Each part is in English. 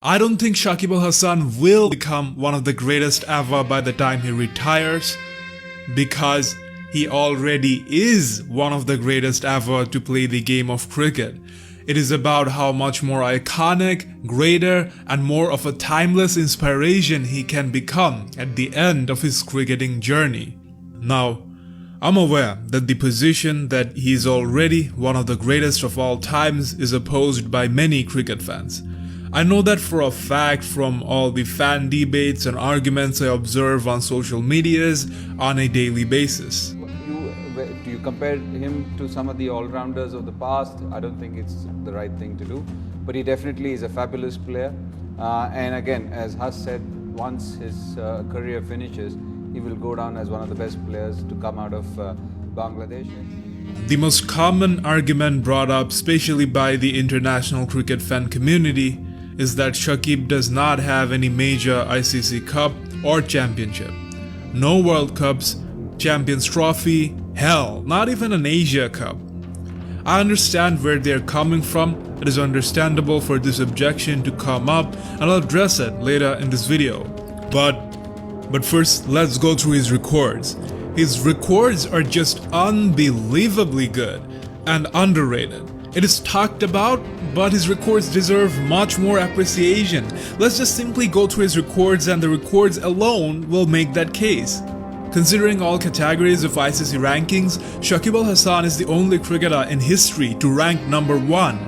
I don't think Shakib Al Hasan will become one of the greatest ever by the time he retires, because he already is one of the greatest ever to play the game of cricket. It is about how much more iconic, greater, and more of a timeless inspiration he can become at the end of his cricketing journey. Now, I'm aware that the position that he is already one of the greatest of all times is opposed by many cricket fans. I know that for a fact from all the fan debates and arguments I observe on social medias on a daily basis. Do you compare him to some of the all-rounders of the past? I don't think it's the right thing to do, but he definitely is a fabulous player. And again, as Has said, once his career finishes, he will go down as one of the best players to come out of Bangladesh. The most common argument brought up, especially by the international cricket fan community, is that Shakib does not have any major ICC Cup or championship. No World Cups, Champions Trophy, hell, not even an Asia Cup. I understand where they're coming from. It is understandable for this objection to come up, and I'll address it later in this video. But first, let's go through his records. His records are just unbelievably good and underrated. It is talked about, but his records deserve much more appreciation. Let's just simply go through his records, and the records alone will make that case. Considering all categories of ICC rankings, Shakib Al Hasan is the only cricketer in history to rank number 1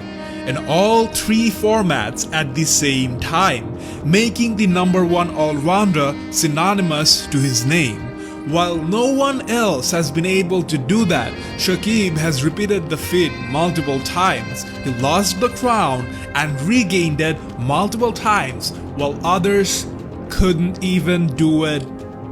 in all 3 formats at the same time, making the number 1 all-rounder synonymous to his name. While no one else has been able to do that, Shakib has repeated the feat multiple times. He lost the crown and regained it multiple times, while others couldn't even do it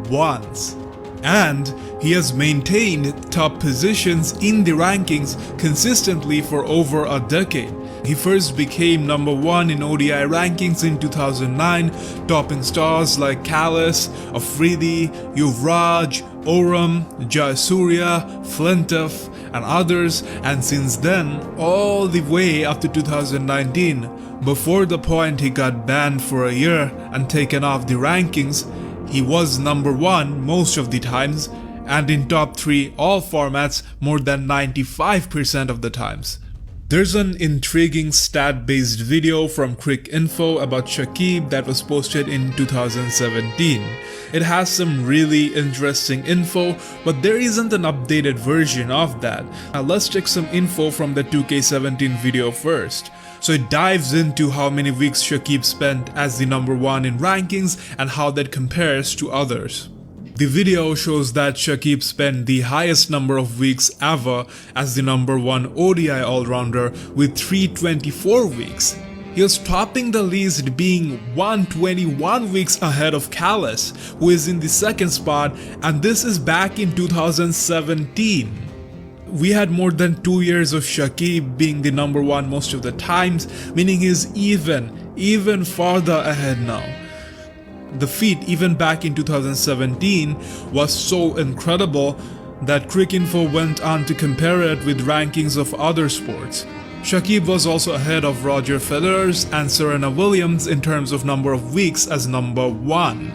once. And he has maintained top positions in the rankings consistently for over a decade. He first became number 1 in ODI rankings in 2009, topping stars like Kallis, Afridi, Yuvraj, Oram, Jayasuriya, Flintoff, and others, and since then, all the way up to 2019, before the point he got banned for a year and taken off the rankings. He was number 1 most of the times, and in top 3 all formats more than 95% of the times. There's an intriguing stat-based video from Cricinfo about Shakib that was posted in 2017. It has some really interesting info, but there isn't an updated version of that. Now let's check some info from the 2K17 video first. So it dives into how many weeks Shakib spent as the number 1 in rankings and how that compares to others. The video shows that Shakib spent the highest number of weeks ever as the number 1 ODI all-rounder with 324 weeks. He was topping the list, being 121 weeks ahead of Kallis, who is in the second spot, and this is back in 2017. We had more than 2 years of Shakib being the number 1 most of the times, meaning he's even farther ahead now. The feat, even back in 2017, was so incredible that Cricinfo went on to compare it with rankings of other sports. Shakib was also ahead of Roger Federer's and Serena Williams in terms of number of weeks as number 1.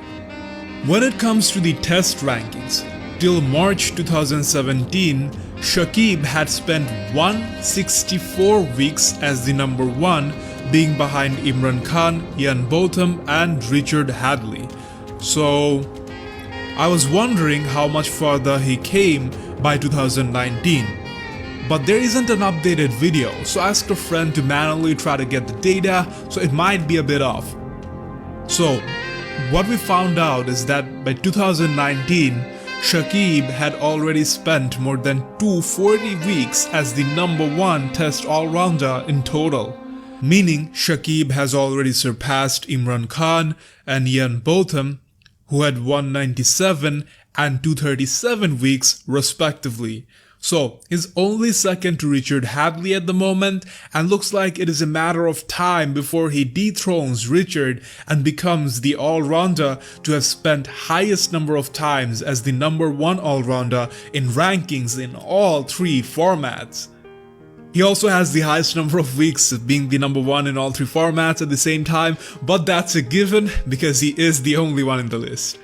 When it comes to the test rankings, till March 2017, Shakib had spent 164 weeks as the number 1, being behind Imran Khan, Ian Botham, and Richard Hadley. So I was wondering how much further he came by 2019. But there isn't an updated video, so I asked a friend to manually try to get the data, so it might be a bit off. So what we found out is that by 2019, Shakib had already spent more than 240 weeks as the number 1 test all-rounder in total. Meaning Shakib has already surpassed Imran Khan and Ian Botham, who had 197 and 237 weeks respectively. So he's only second to Richard Hadley at the moment, and looks like it is a matter of time before he dethrones Richard and becomes the all-rounder to have spent highest number of times as the number 1 all-rounder in rankings in all 3 formats. He also has the highest number of weeks, being the number one in all three formats at the same time, but that's a given because he is the only one in the list.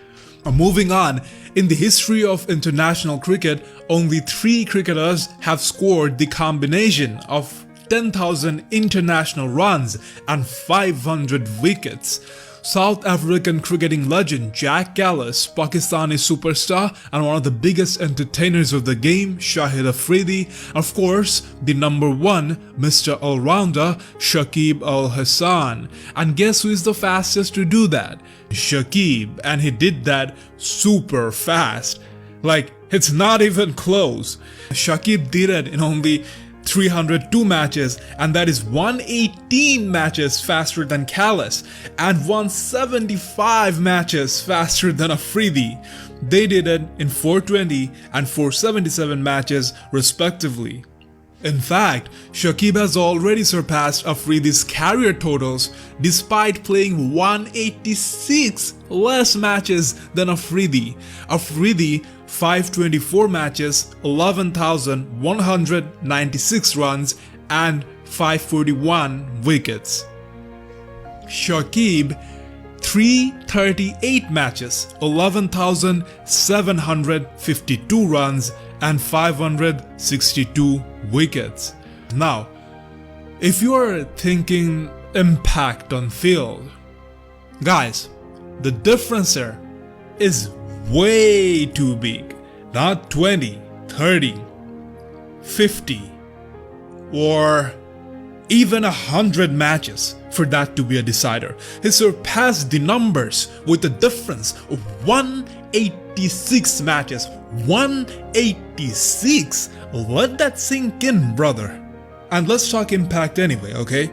Moving on, in the history of international cricket, only 3 cricketers have scored the combination of 10,000 international runs and 500 wickets. South African cricketing legend Jack Callis, Pakistani superstar and one of the biggest entertainers of the game, Shahid Afridi, and of course, the number 1 Mr. All-Rounder, Shakib Al Hasan. And guess who is the fastest to do that? Shakib, and he did that super fast. Like, it's not even close. Shakib did it in only 302 matches, and that is 118 matches faster than Callis and 175 matches faster than Afridi. They did it in 420 and 477 matches respectively. In fact, Shakib has already surpassed Afridi's career totals despite playing 186 less matches than Afridi. Afridi 524 matches, 11,196 runs and 541 wickets. Shakib 338 matches, 11,752 runs and 562 wickets. Now, if you are thinking impact on field, guys, the difference here is way too big. Not 20, 30, 50 or even 100 matches for that to be a decider. He surpassed the numbers with a difference of 186 matches. 186! Let that sink in, brother. And let's talk impact anyway, okay?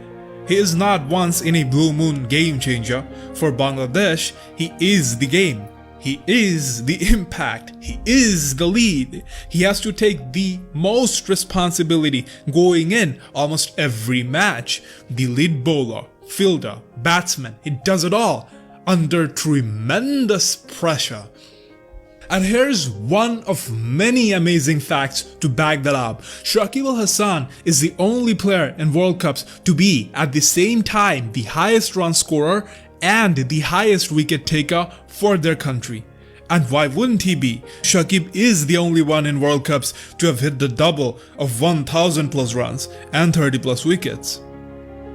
He is not once in a blue moon game changer. For Bangladesh, he is the game. He is the impact. He is the lead. He has to take the most responsibility going in almost every match. The lead bowler, fielder, batsman, he does it all under tremendous pressure. And here's one of many amazing facts to back that up. Shakib Al Hasan is the only player in World Cups to be at the same time the highest run scorer and the highest wicket taker for their country. And why wouldn't he be? Shakib is the only one in World Cups to have hit the double of 1,000 plus runs and 30 plus wickets.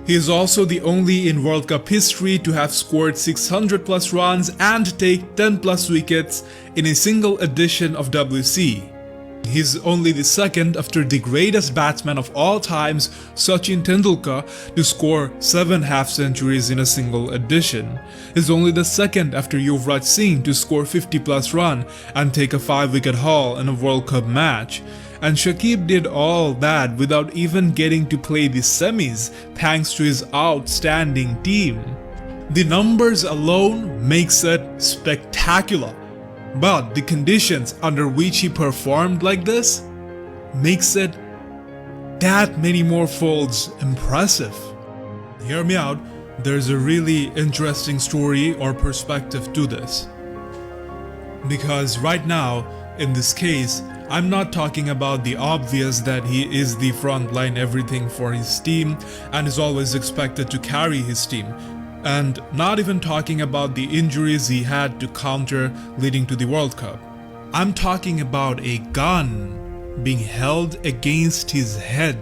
He is also the only in World Cup history to have scored 600 plus runs and take 10 plus wickets in a single edition of WC. He's only the second after the greatest batsman of all times, Sachin Tendulkar, to score 7 half-centuries in a single edition. He's only the second after Yuvraj Singh to score 50 plus run and take a 5-wicket haul in a World Cup match. And Shakib did all that without even getting to play the semis thanks to his outstanding team. The numbers alone makes it spectacular. But the conditions under which he performed like this makes it that many more folds impressive. Hear me out, there's a really interesting story or perspective to this. Because right now, in this case, I'm not talking about the obvious that he is the frontline everything for his team and is always expected to carry his team. And not even talking about the injuries he had to counter leading to the World Cup. I'm talking about a gun being held against his head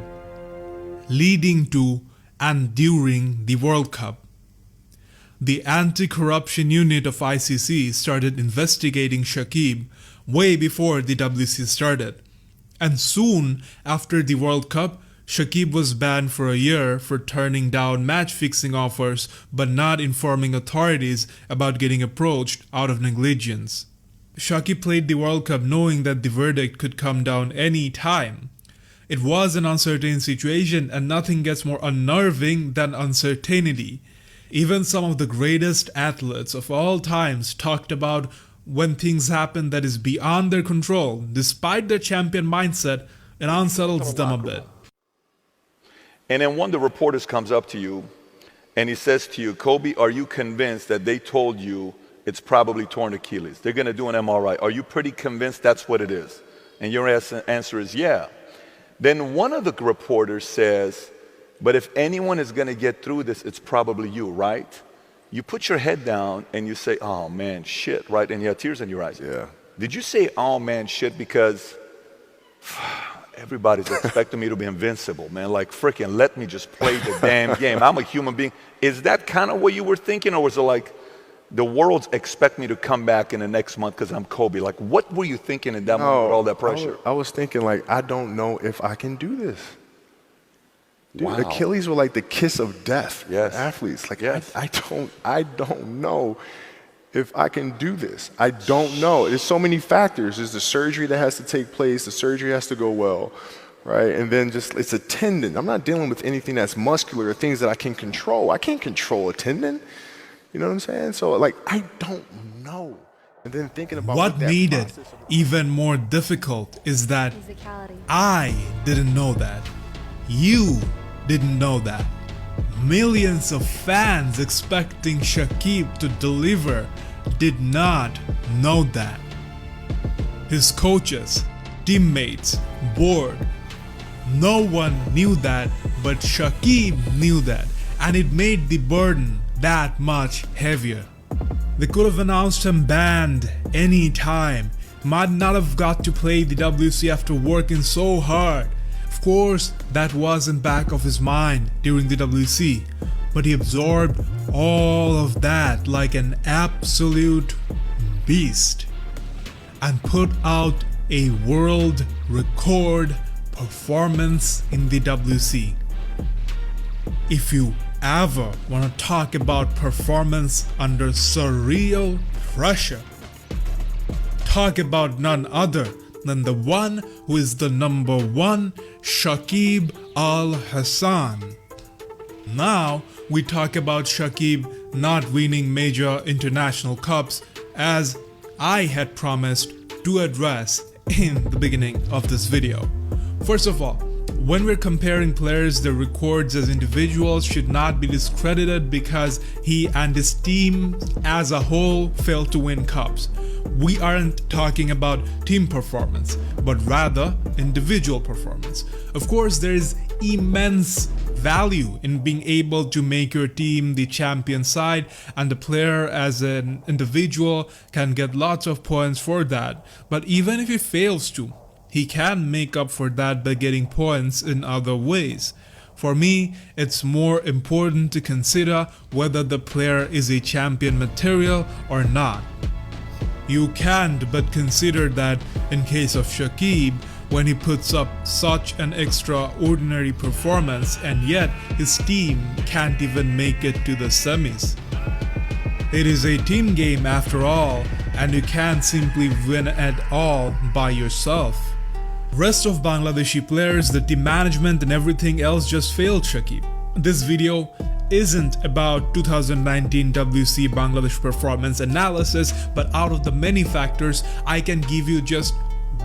leading to and during the World Cup. The anti-corruption unit of ICC started investigating Shakib way before the WC started. And soon after the World Cup, Shakib was banned for a year for turning down match-fixing offers but not informing authorities about getting approached out of negligence. Shakib played the World Cup knowing that the verdict could come down any time. It was an uncertain situation and nothing gets more unnerving than uncertainty. Even some of the greatest athletes of all times talked about when things happen that is beyond their control, despite their champion mindset, it unsettles them a bit. And then one of the reporters comes up to you and he says to you, Kobe, are you convinced that they told you it's probably torn Achilles? They're going to do an MRI. Are you pretty convinced that's what it is? And your answer is yeah. Then one of the reporters says, but if anyone is going to get through this, it's probably you, right? You put your head down and you say, oh man, shit, right? And you have tears in your eyes. Yeah. Did you say, oh man, shit, because everybody's expecting me to be invincible, man? Like, freaking let me just play the damn game. I'm a human being. Is that kind of what you were thinking? Or was it like, the world's expect me to come back in the next month because I'm Kobe? Like, what were you thinking in that moment with all that pressure? I was thinking, like, I don't know if I can do this. Dude, Wow. Achilles were like the kiss of death for Yes. athletes. Like, Yes. I don't know if I can do this. I don't know. There's so many factors. There's the surgery that has to take place. The surgery has to go well, right? And then just, it's a tendon. I'm not dealing with anything that's muscular or things that I can control. I can't control a tendon. You know what I'm saying? So, like, I don't know. And then thinking about What that made it process of- even more difficult is that Physicality. I didn't know that. You didn't know that. Millions of fans expecting Shakib to deliver did not know that. His coaches, teammates, board, no one knew that, but Shakib knew that, and it made the burden that much heavier. They could have announced him banned any time. Might not have got to play the WC after working so hard. Of course, that was in back of his mind during the WC, but he absorbed all of that like an absolute beast and put out a world record performance in the WC. If you ever want to talk about performance under surreal pressure, talk about none other than the one who is the number one, Shakib Al Hasan. Now we talk about Shakib not winning major international cups, as I had promised to address in the beginning of this video. First of all, when we're comparing players, their records as individuals should not be discredited because he and his team as a whole failed to win cups. We aren't talking about team performance, but rather individual performance. Of course, there is immense value in being able to make your team the champion side, and the player as an individual can get lots of points for that. But even if he fails to, he can make up for that by getting points in other ways. For me, it's more important to consider whether the player is a champion material or not. You can't but consider that in case of Shakib, when he puts up such an extraordinary performance and yet his team can't even make it to the semis. It is a team game after all, and you can't simply win at all by yourself. Rest of Bangladeshi players, the team management and everything else just failed Shakib. This video isn't about 2019 WC Bangladesh performance analysis, but out of the many factors, I can give you just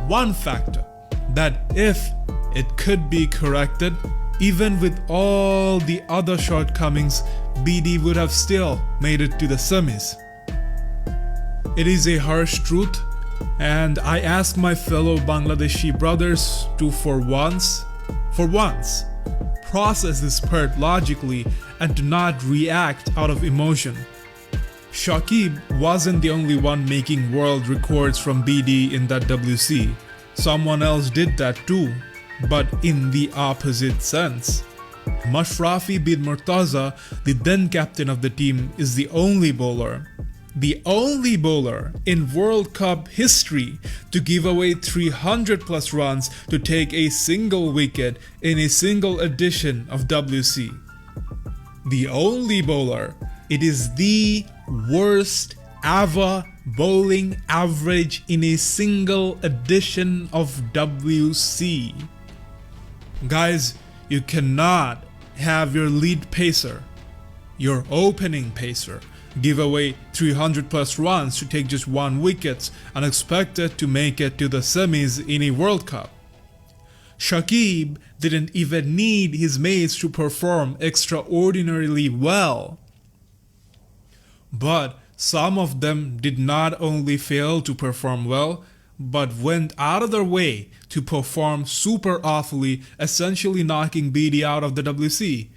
one factor that if it could be corrected, even with all the other shortcomings, BD would have still made it to the semis. It is a harsh truth, and I ask my fellow Bangladeshi brothers to for once, process this part logically and to not react out of emotion. Shakib wasn't the only one making world records from BD in that WC. Someone else did that too, but in the opposite sense. Mashrafi bin Murtaza, the then captain of the team, is the only bowler in World Cup history to give away 300 plus runs to take a single wicket in a single edition of WC. The only bowler. It is the worst ever bowling average in a single edition of WC. Guys, you cannot have your lead pacer, your opening pacer, give away 300 plus runs to take just one wicket and expect it to make it to the semis in a World Cup. Shakib didn't even need his mates to perform extraordinarily well. But some of them did not only fail to perform well, but went out of their way to perform super awfully, essentially knocking BD out of the WC.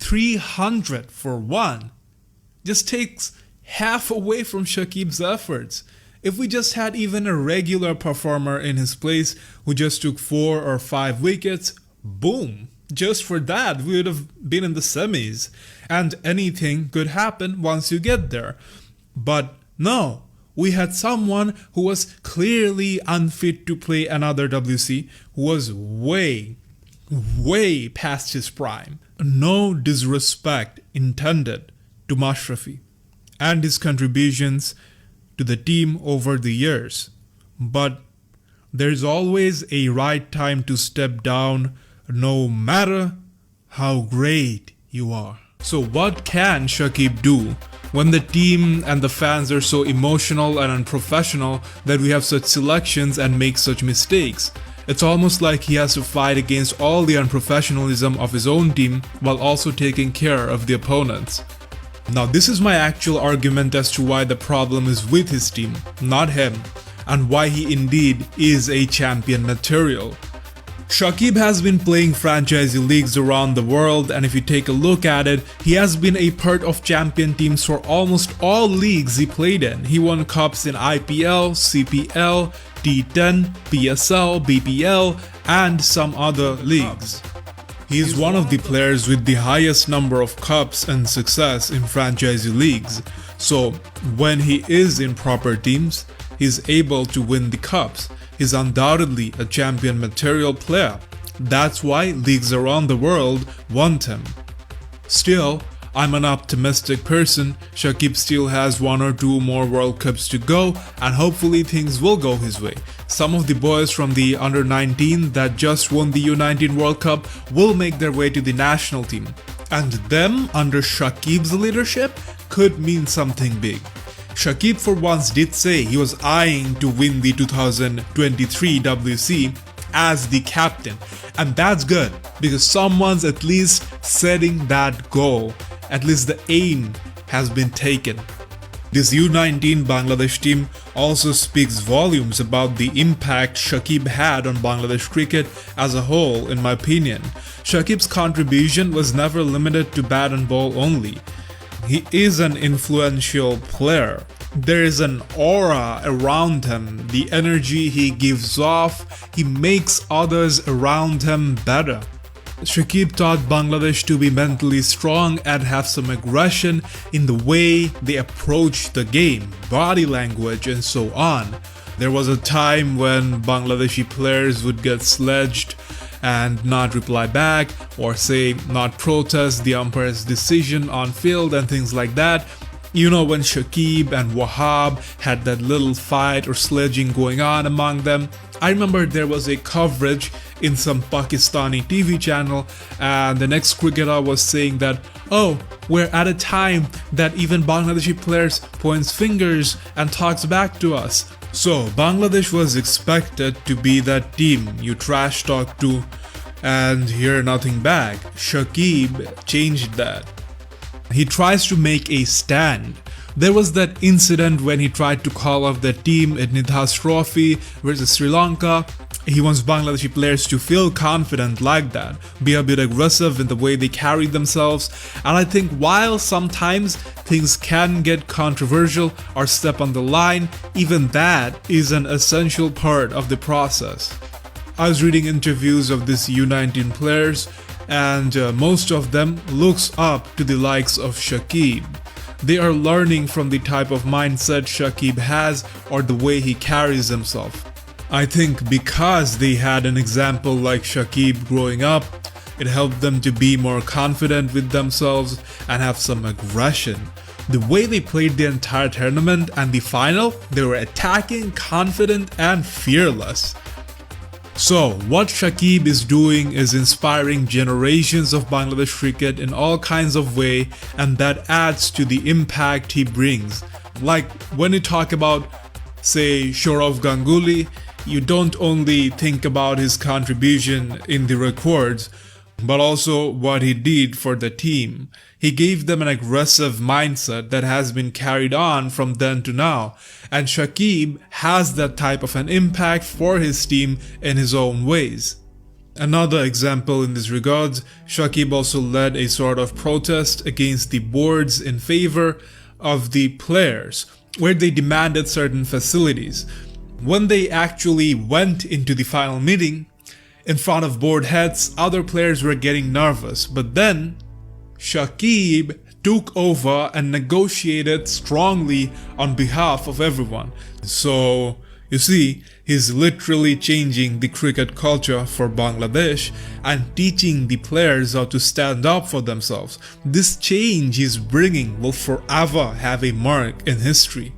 300 for one just takes half away from Shakib's efforts. If we just had even a regular performer in his place who just took 4 or 5 wickets, boom, just for that we would have been in the semis, and anything could happen once you get there. But no, we had someone who was clearly unfit to play another WC, who was way past his prime. No disrespect intended to Mashrafi and his contributions to the team over the years, but there's always a right time to step down, no matter how great you are. So what can Shakib do when the team and the fans are so emotional and unprofessional that we have such selections and make such mistakes? It's almost like he has to fight against all the unprofessionalism of his own team while also taking care of the opponents. Now this is my actual argument as to why the problem is with his team, not him, and why he indeed is a champion material. Shakib has been playing franchisee leagues around the world, and if you take a look at it, he has been a part of champion teams for almost all leagues he played in. He won cups in IPL, CPL, T10, PSL, BPL, and some other leagues. He is one of the players with the highest number of cups and success in franchisee leagues. So when he is in proper teams, he's able to win the cups. He's undoubtedly a champion material player. That's why leagues around the world want him. Still, I'm an optimistic person. Shakib still has 1 or 2 more World Cups to go, and hopefully things will go his way. Some of the boys from the under-19 that just won the U19 World Cup will make their way to the national team, and them under Shakib's leadership could mean something big. Shakib for once did say he was eyeing to win the 2023 WC as the captain, and that's good because someone's at least setting that goal. At least the aim has been taken. This U19 Bangladesh team also speaks volumes about the impact Shakib had on Bangladesh cricket as a whole, in my opinion. Shakib's contribution was never limited to bat and ball only. He is an influential player. There is an aura around him, the energy he gives off, he makes others around him better. Shakib taught Bangladesh to be mentally strong and have some aggression in the way they approach the game, body language, and so on. There was a time when Bangladeshi players would get sledged and not reply back, or say not protest the umpire's decision on field and things like that. You know, when Shakib and Wahab had that little fight or sledging going on among them. I remember there was a coverage in some Pakistani TV channel, and the next cricketer was saying that, oh, we're at a time that even Bangladeshi players points fingers and talks back to us. So Bangladesh was expected to be that team you trash talk to and hear nothing back. Shakib changed that. He tries to make a stand. There was that incident when he tried to call off the team at Nidhas Trophy versus Sri Lanka. He wants Bangladeshi players to feel confident like that, be a bit aggressive in the way they carry themselves, and I think while sometimes things can get controversial or step on the line, even that is an essential part of the process. I was reading interviews of these U19 players, and most of them looks up to the likes of Shakib. They are learning from the type of mindset Shakib has or the way he carries himself. I think because they had an example like Shakib growing up, it helped them to be more confident with themselves and have some aggression. The way they played the entire tournament and the final, they were attacking, confident and fearless. So, what Shakib is doing is inspiring generations of Bangladesh cricket in all kinds of ways, and that adds to the impact he brings. Like when you talk about, say, Sourav Ganguly, you don't only think about his contribution in the records, but also what he did for the team. He gave them an aggressive mindset that has been carried on from then to now, and Shakib has that type of an impact for his team in his own ways. Another example in this regard, Shakib also led a sort of protest against the boards in favor of the players, where they demanded certain facilities. When they actually went into the final meeting, in front of board heads, other players were getting nervous, but then Shakib took over and negotiated strongly on behalf of everyone. So, you see, he's literally changing the cricket culture for Bangladesh and teaching the players how to stand up for themselves. This change he's bringing will forever have a mark in history.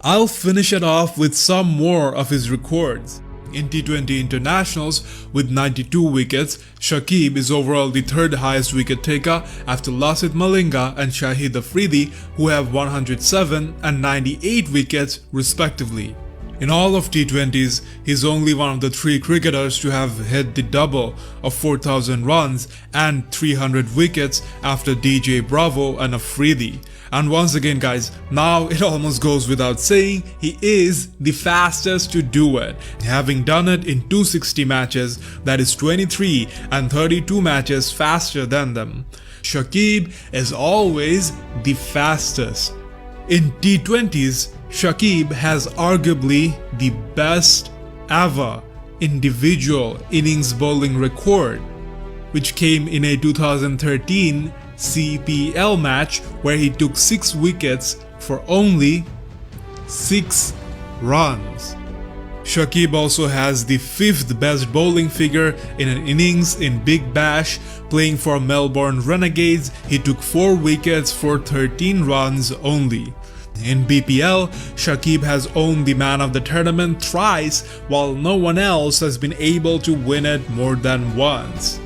I'll finish it off with some more of his records. In T20 internationals, with 92 wickets, Shakib is overall the third highest wicket taker after Lasith Malinga and Shahid Afridi, who have 107 and 98 wickets respectively. In all of T20s, he's only one of the 3 cricketers to have hit the double of 4,000 runs and 300 wickets after DJ Bravo and Afridi. And once again guys, now it almost goes without saying, he is the fastest to do it, having done it in 260 matches, that is 23 and 32 matches faster than them. Shakib is always the fastest. In T20s, Shakib has arguably the best ever individual innings bowling record, which came in a 2013 CPL match where he took 6 wickets for only 6 runs. Shakib also has the 5th best bowling figure in an innings in Big Bash. Playing for Melbourne Renegades, he took 4 wickets for 13 runs only. In BPL, Shakib has owned the man of the tournament thrice, while no one else has been able to win it more than once.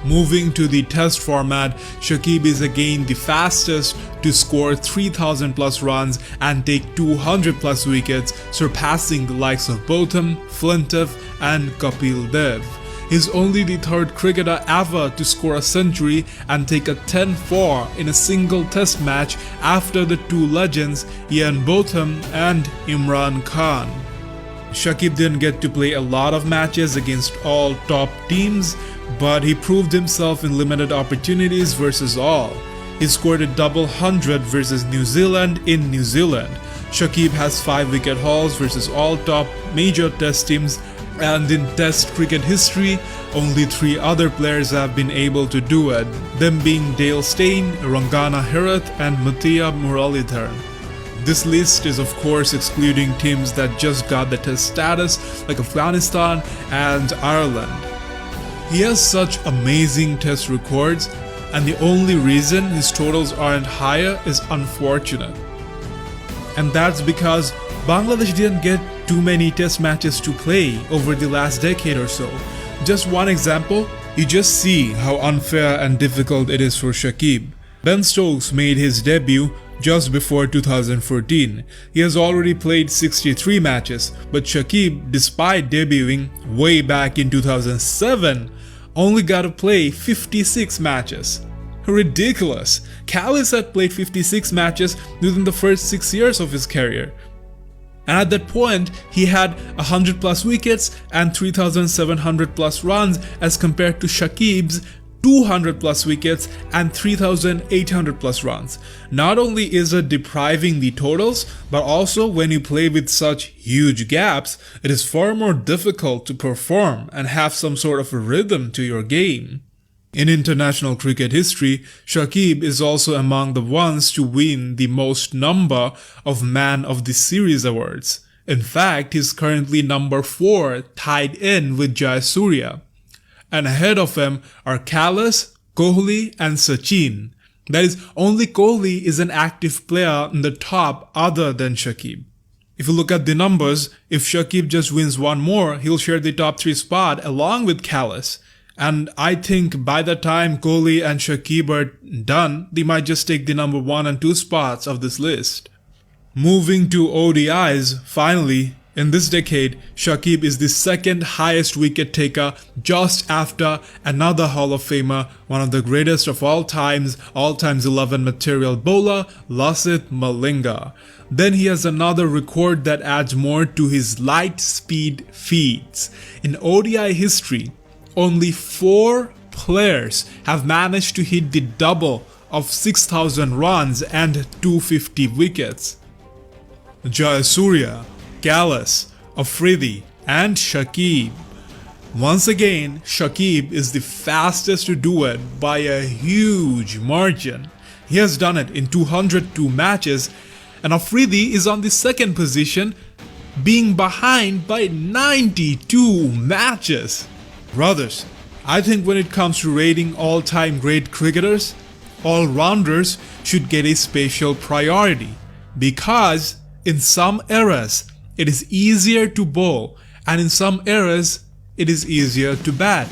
Moving to the test format, Shakib is again the fastest to score 3,000 plus runs and take 200 plus wickets, surpassing the likes of Botham, Flintoff and Kapil Dev. He's only the 3rd cricketer ever to score a century and take a 10-4 in a single test match after the 2 legends Ian Botham and Imran Khan. Shakib didn't get to play a lot of matches against all top teams, but he proved himself in limited opportunities versus all. He scored a double 100 versus New Zealand in New Zealand. Shakib has 5 wicket hauls versus all top major test teams, and in test cricket history, only 3 other players have been able to do it, them being Dale Steyn, Rangana Herath and Muttiah Muralidharan. This list is of course excluding teams that just got the test status like Afghanistan and Ireland. He has such amazing test records, and the only reason his totals aren't higher is unfortunate. And that's because Bangladesh didn't get too many test matches to play over the last decade or so. Just one example, you just see how unfair and difficult it is for Shakib. Ben Stokes made his debut just before 2014. He has already played 63 matches, but Shakib, despite debuting way back in 2007, only got to play 56 matches. Ridiculous! Callis had played 56 matches within the first 6 years of his career. And at that point, he had 100 plus wickets and 3,700 plus runs as compared to Shakib's 200 plus wickets and 3,800 plus runs. Not only is it depriving the totals, but also when you play with such huge gaps, it is far more difficult to perform and have some sort of a rhythm to your game. In international cricket history, Shakib is also among the ones to win the most number of Man of the Series awards. In fact, he's currently number 4, tied in with Jayasuriya. And ahead of him are Kallis, Kohli and Sachin. That is, only Kohli is an active player in the top other than Shakib. If you look at the numbers, if Shakib just wins one more, he'll share the top 3 spot along with Kallis. And I think by the time Kohli and Shakib are done, they might just take the number 1 and 2 spots of this list. Moving to ODIs, finally, In this decade, Shakib is the second highest wicket taker just after another Hall of Famer, one of the greatest of all times 11 material bowler, Lasith Malinga. Then he has another record that adds more to his light speed feats. In ODI history, only 4 players have managed to hit the double of 6,000 runs and 250 wickets. Jayasuriya, Callis, Afridi and Shakib. Once again, Shakib is the fastest to do it by a huge margin. He has done it in 202 matches, and Afridi is on the second position, being behind by 92 matches. Brothers, I think when it comes to rating all-time great cricketers, all-rounders should get a special priority, because in some eras it is easier to bowl and in some eras it is easier to bat.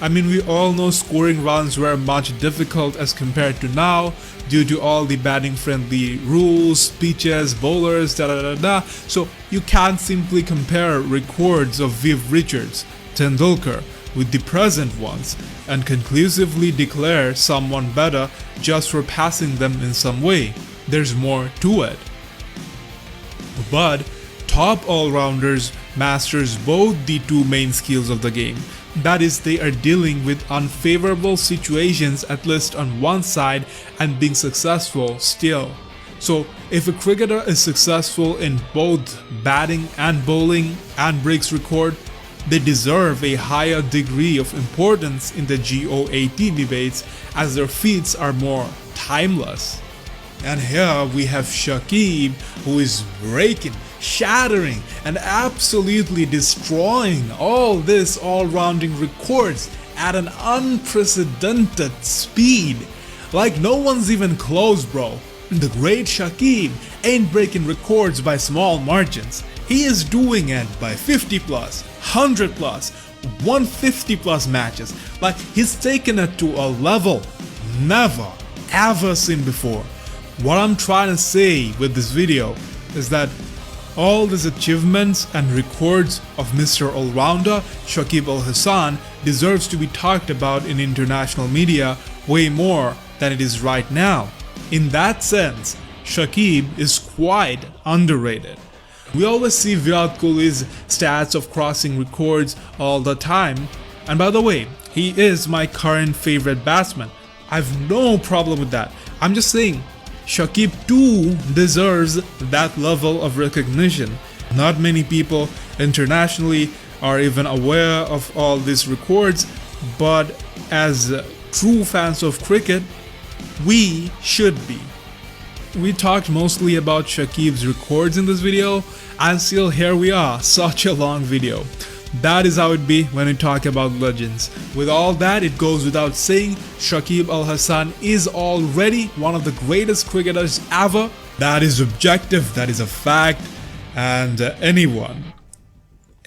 I mean, we all know scoring runs were much difficult as compared to now due to all the batting friendly rules, pitches, bowlers, so you can't simply compare records of Viv Richards, Tendulkar with the present ones and conclusively declare someone better just for passing them in some way. There's more to it. But top all-rounders masters both the two main skills of the game. That is, they are dealing with unfavorable situations at least on one side and being successful still. So if a cricketer is successful in both batting and bowling and breaks record, they deserve a higher degree of importance in the GO18 debates as their feats are more timeless. And here we have Shakib, who is breaking, shattering and absolutely destroying all this all-rounding records at an unprecedented speed. Like no one's even close, bro. The great Shakib ain't breaking records by small margins. He is doing it by 50 plus, 100 plus, 150 plus matches. Like he's taken it to a level never ever seen before. What I'm trying to say with this video is that all these achievements and records of Mr. All-Rounder Shakib Al Hasan deserves to be talked about in international media way more than it is right now. In that sense, Shakib is quite underrated. We always see Virat Kohli's stats of crossing records all the time, and by the way, he is my current favorite batsman. I've no problem with that. I'm just saying, Shakib too deserves that level of recognition. Not many people internationally are even aware of all these records, but as true fans of cricket, we should be. We talked mostly about Shakib's records in this video, and still here we are, such a long video. That is how it be when we talk about legends. With all that, it goes without saying, Shakib Al Hasan is already one of the greatest cricketers ever. That is objective, that is a fact, and anyone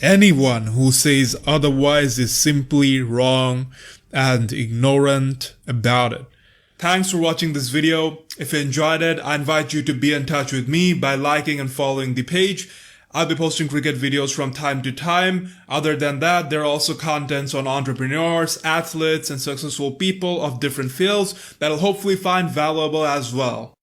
who says otherwise is simply wrong and ignorant about it. Thanks for watching this video. If you enjoyed it, I invite you to be in touch with me by liking and following the page. I'll be posting cricket videos from time to time. Other than that, there are also contents on entrepreneurs, athletes, and successful people of different fields that I'll hopefully find valuable as well.